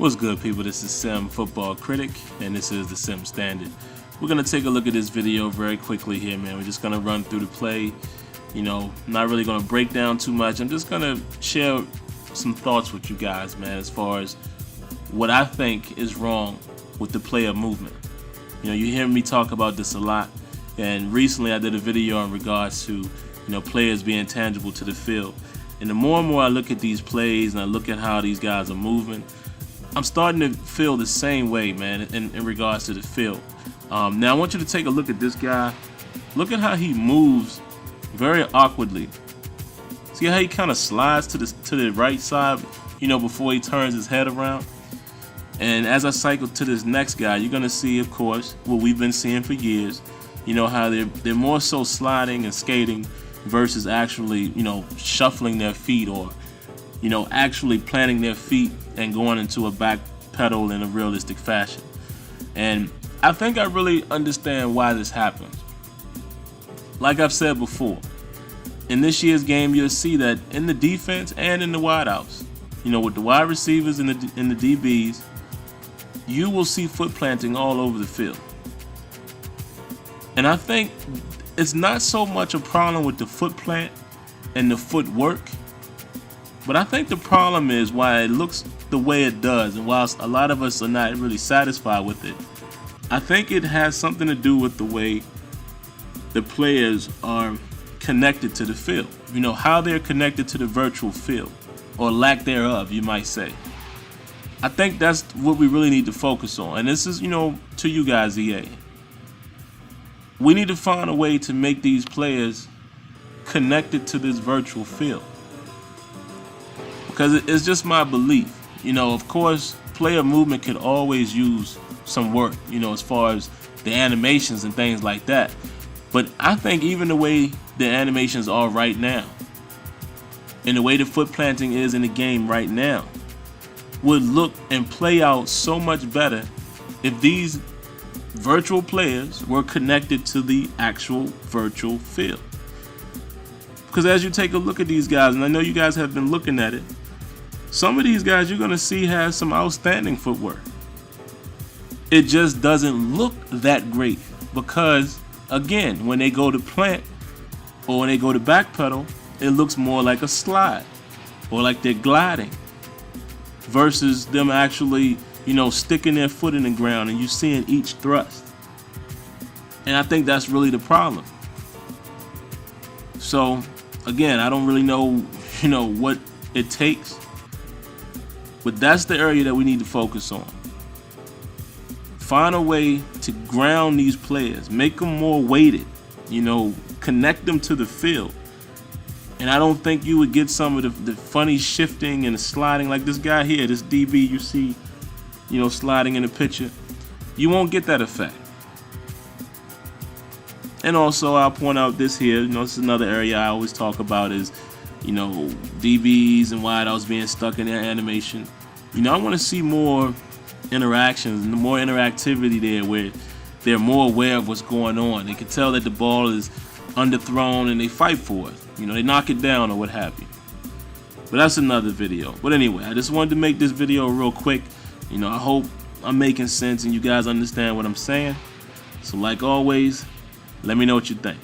What's good, people? This is SimFBallCritic, and this is the SimStandard. We're going to take a look at this video very quickly here, man. We're just going to run through the play. Not really going to break down too much. I'm just going to share some thoughts with you guys, man, as far as what I think is wrong with the player movement. You hear me talk about this a lot, and recently I did a video in regards to, players being tangible to the field. And the more and more I look at these plays and I look at how these guys are moving, I'm starting to feel the same way, man, in regards to the field. Now I want you to take a look at this guy. Look at how he moves very awkwardly. See how he kind of slides to the right side, before he turns his head around. And as I cycle to this next guy, you're gonna see, of course, what we've been seeing for years. How they're more so sliding and skating versus actually, shuffling their feet or, actually planting their feet and going into a back pedal in a realistic fashion. And I think I really understand why this happens. Like I've said before, in this year's game, you'll see that in the defense and in the wideouts, with the wide receivers and the DBs, you will see foot planting all over the field. And I think it's not so much a problem with the foot plant and the footwork, but I think the problem is why it looks the way it does, and whilst a lot of us are not really satisfied with it, I think it has something to do with the way the players are connected to the field. How they're connected to the virtual field, or lack thereof, you might say. I think that's what we really need to focus on. And this is, to you guys, EA. We need to find a way to make these players connected to this virtual field. Because it's just my belief. Of course, player movement can always use some work, as far as the animations and things like that. But I think even the way the animations are right now, and the way the foot planting is in the game right now, would look and play out so much better if these virtual players were connected to the actual virtual field. Because as you take a look at these guys, and I know you guys have been looking at it, some of these guys you're going to see have some outstanding footwork. It just doesn't look that great because, again, when they go to plant or when they go to backpedal, it looks more like a slide or like they're gliding versus them actually, sticking their foot in the ground and you seeing each thrust. And I think that's really the problem. So, again, I don't really know, what it takes, but that's the area that we need to focus on. Find a way to ground these players, make them more weighted, connect them to the field. And I don't think you would get some of the funny shifting and the sliding like this guy here, this DB you see, sliding in the picture. You won't get that effect. And also, I'll point out this here, this is another area I always talk about is, DBs and wideouts being stuck in their animation. I want to see more interactions and more interactivity there where they're more aware of what's going on. They can tell that the ball is underthrown and they fight for it. They knock it down or what have you. But that's another video. But anyway, I just wanted to make this video real quick. I hope I'm making sense and you guys understand what I'm saying. So like always, let me know what you think.